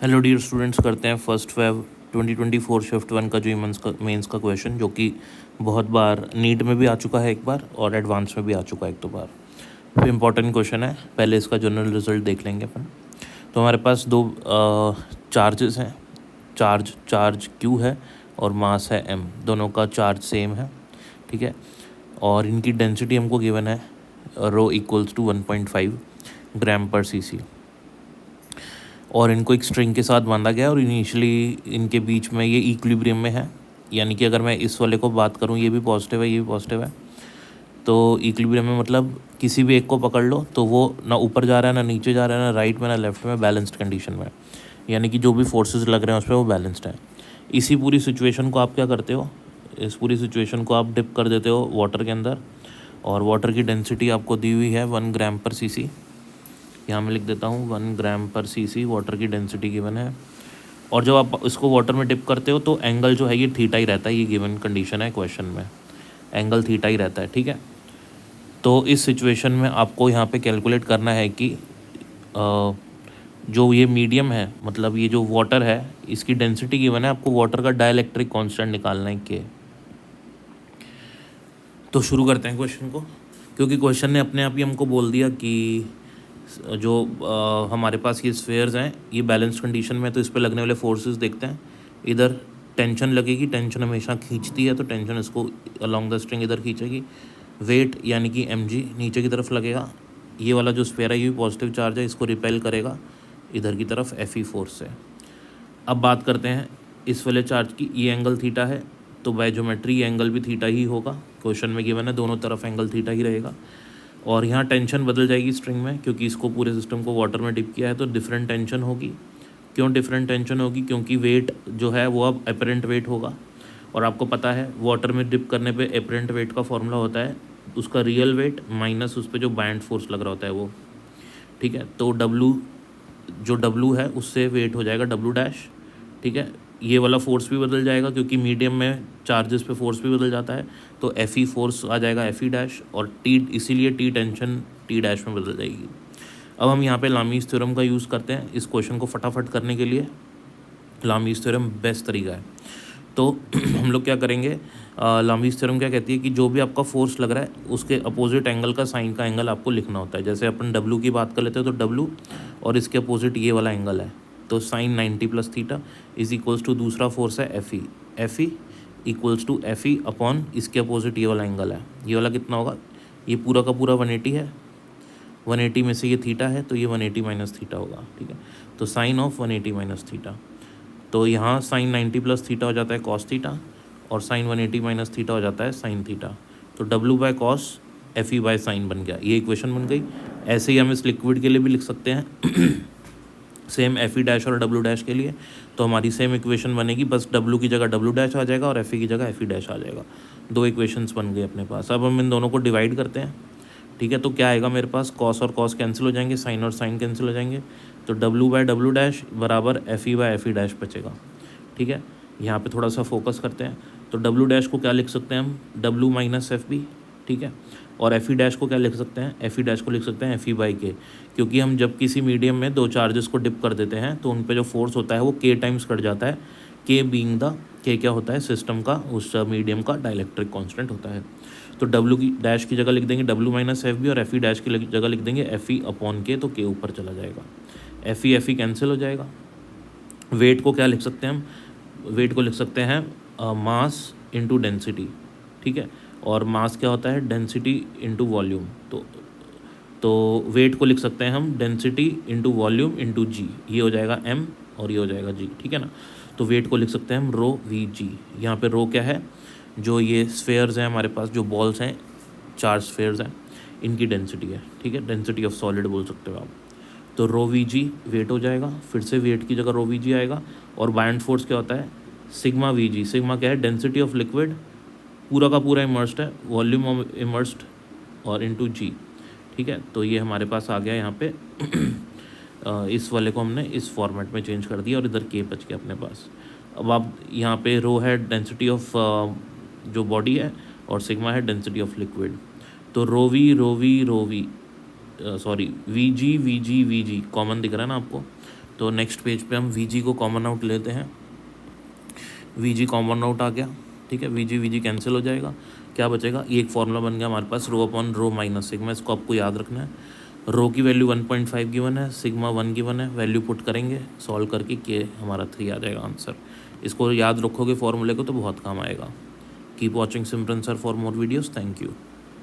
Hello dear students, करते हैं first Feb 2024 shift one का जो मेंस का क्वेश्चन, जो कि बहुत बार नीट में भी आ चुका है एक बार और एडवांस में भी आ चुका है एक दो बार। फिर इंपॉर्टेंट क्वेश्चन है। पहले इसका जनरल रिजल्ट देख लेंगे अपन। तो हमारे पास दो चार्जेस हैं। चार्ज क्यू है और मास है एम। दोनों का चार्ज सेम है, ठीक है। और इनकी डेंसिटी हमको गिवन है रो इक्वल्स टू 1.5 ग्राम पर सीसी। और इनको एक स्ट्रिंग के साथ बांधा गया और इनिशियली इनके बीच में ये इक्विलिब्रियम में है। यानी कि अगर मैं इस वाले को बात करूँ, ये भी पॉजिटिव है, ये भी पॉजिटिव है, तो इक्विलिब्रियम में मतलब किसी भी एक को पकड़ लो तो वो ना ऊपर जा रहा है, ना नीचे जा रहा है, ना राइट में ना लेफ्ट में, बैलेंस्ड कंडीशन में। यानी कि जो भी फोर्सेस लग रहे हैं उस पर वो बैलेंस्ड है। इसी पूरी सिचुएशन को आप क्या करते हो, इस पूरी सिचुएशन को आप डिप कर देते हो वाटर के अंदर। और वाटर की डेंसिटी आपको दी हुई है 1 ग्राम पर सीसी। यहाँ मैं लिख देता हूँ 1 ग्राम पर सीसी वाटर की डेंसिटी गिवन है। और जब आप इसको वाटर में डिप करते हो तो एंगल जो है ये थीटा ही रहता है। ये गिवन कंडीशन है क्वेश्चन में, एंगल थीटा ही रहता है, ठीक है। तो इस सिचुएशन में आपको यहाँ पे कैलकुलेट करना है कि जो ये मीडियम है, मतलब ये जो वाटर है, इसकी डेंसिटी गिवन है। आपको वाटर का डाइलेक्ट्रिक कांस्टेंट निकालना है के। तो शुरू करते हैं क्वेश्चन को, क्योंकि क्वेश्चन ने अपने आप ही हमको बोल दिया कि जो हमारे पास ये स्फेयर्स हैं ये बैलेंस कंडीशन में, तो इस पे लगने वाले फोर्सेस देखते हैं। इधर टेंशन लगेगी, टेंशन हमेशा खींचती है, तो टेंशन इसको अलोंग द स्ट्रिंग इधर खींचेगी। वेट यानी कि mg नीचे की तरफ लगेगा। ये वाला जो स्फेयर है ये भी पॉजिटिव चार्ज है, इसको रिपेल करेगा इधर की तरफ Fe फोर्स से। अब बात करते हैं इस वाले चार्ज की। ये एंगल थीटा है, तो बाय ज्योमेट्री एंगल भी थीटा ही होगा। क्वेश्चन में गिवन है दोनों तरफ एंगल थीटा ही रहेगा। और यहाँ टेंशन बदल जाएगी स्ट्रिंग में, क्योंकि इसको पूरे सिस्टम को वाटर में डिप किया है तो डिफरेंट टेंशन होगी। क्यों डिफरेंट टेंशन होगी? क्योंकि वेट जो है वो अब एपरेंट वेट होगा। और आपको पता है वाटर में डिप करने पे एपरेंट वेट का फॉर्मूला होता है उसका रियल वेट माइनस उस पर जो बाइंड फोर्स लग रहा होता है वो, ठीक है। तो W है उससे वेट हो जाएगा W डैश, ठीक है। ये वाला फोर्स भी बदल जाएगा क्योंकि मीडियम में चार्जेस पे फोर्स भी बदल जाता है, तो Fe फोर्स आ जाएगा Fe डैश। और T, इसीलिए T टेंशन T डैश में बदल जाएगी। अब हम यहाँ पे लामीज़ थ्योरम का यूज़ करते हैं इस क्वेश्चन को फटाफट करने के लिए। लामीज़ थ्योरम बेस्ट तरीका है। तो हम लोग क्या करेंगे, लामीज़ थ्योरम क्या कहती है कि जो भी आपका फोर्स लग रहा है उसके अपोजिट एंगल का साइन का एंगल आपको लिखना होता है। जैसे अपन W की बात कर लेते हैं तो W और इसके अपोजिट ये वाला एंगल है, तो sine 90 plus theta is equals to दूसरा फोर्स है Fe equals to Fe upon इसके अपोजिट ये वाला एंगल है। ये वाला कितना होगा, ये पूरा का पूरा 180 है। 180 में से ये थीटा है तो ये 180 माइनस थीटा होगा, ठीक है। तो साइन ऑफ 180 माइनस थीटा, तो यहाँ साइन 90 प्लस थीटा हो जाता है कॉस थीटा, और साइन 180 माइनस थीटा हो जाता है साइन थीटा। तो W by cos Fe by sine बन गया, ये इक्वेशन बन गई। ऐसे ही हम इस लिक्विड के लिए भी लिख सकते हैं सेम Fe डैश और W डैश के लिए। तो हमारी सेम इक्वेशन बनेगी, बस W की जगह W डैश आ जाएगा और Fe की जगह Fe डैश आ जाएगा। दो इक्वेशंस बन गए अपने पास। अब हम इन दोनों को डिवाइड करते हैं, ठीक है। तो क्या आएगा मेरे पास, कॉस और कॉस कैंसिल हो जाएंगे, साइन और साइन कैंसिल हो जाएंगे, तो W बाय W डैश बराबर Fe बाय Fe डैश बचेगा, ठीक है। यहाँ पे थोड़ा सा फोकस करते हैं। तो W डैश को क्या लिख सकते हैं हम, W माइनस Fb, ठीक है। और Fe डैश को क्या लिख सकते हैं, Fe डैश को लिख सकते हैं Fe बाई के, क्योंकि हम जब किसी मीडियम में दो चार्जेस को डिप कर देते हैं तो उन पे जो फोर्स होता है वो K टाइम्स कट जाता है। K बीइंग द, K क्या होता है, सिस्टम का, उस मीडियम का डाइलेक्ट्रिक कांस्टेंट होता है। तो W की डैश की जगह लिख देंगे W माइनस Fb और Fe डैश की जगह लिख देंगे Fe अपॉन K, तो K ऊपर चला जाएगा, Fe कैंसिल हो जाएगा। वेट को क्या लिख सकते हैं हम, वेट को लिख सकते हैं मास इंटू डेंसिटी, ठीक है। और मास क्या होता है, डेंसिटी इंटू वॉल्यूम। तो वेट को लिख सकते हैं हम डेंसिटी इंटू वॉल्यूम इंटू जी, ये हो जाएगा m और ये हो जाएगा g, ठीक है ना। तो वेट को लिख सकते हैं हम रो Vg। यहाँ पे रो क्या है, जो ये स्फेयर्स हैं हमारे पास, जो बॉल्स हैं, चार स्फेयर्स हैं, इनकी डेंसिटी है, ठीक है। डेंसिटी ऑफ सॉलिड बोल सकते हो आप। तो रो Vg वेट हो जाएगा, फिर से वेट की जगह रो Vg आएगा। और बाइंड फोर्स क्या होता है, सिग्मा Vg। सिग्मा क्या है, डेंसिटी ऑफ लिक्विड पूरा का पूरा इमर्स्ड है, वॉल्यूम ऑफ इमर्स्ड और इंटू जी, ठीक है। तो ये हमारे पास आ गया यहाँ पे इस वाले को हमने इस फॉर्मेट में चेंज कर दिया और इधर के बच गया अपने पास। अब आप यहाँ पे रो है डेंसिटी ऑफ जो बॉडी है और सिग्मा है डेंसिटी ऑफ लिक्विड। तो रो वी सॉरी Vg कॉमन दिख रहा है ना आपको, तो नेक्स्ट पेज पे हम वी को कॉमन आउट लेते हैं। वी कॉमन आउट आ गया, ठीक है, वी कैंसिल हो जाएगा, क्या बचेगा, ये एक फॉर्मूला बन गया हमारे पास, rho upon rho minus sigma. इसको आपको याद रखना है। रो की वैल्यू 1.5 गिवन है, सिग्मा 1 गिवन है, वैल्यू पुट करेंगे सॉल्व करके, के हमारा 3 आ जाएगा आंसर। इसको याद रखोगे फॉर्मूले को तो बहुत काम आएगा। Keep watching Simran sir for more videos. Thank you.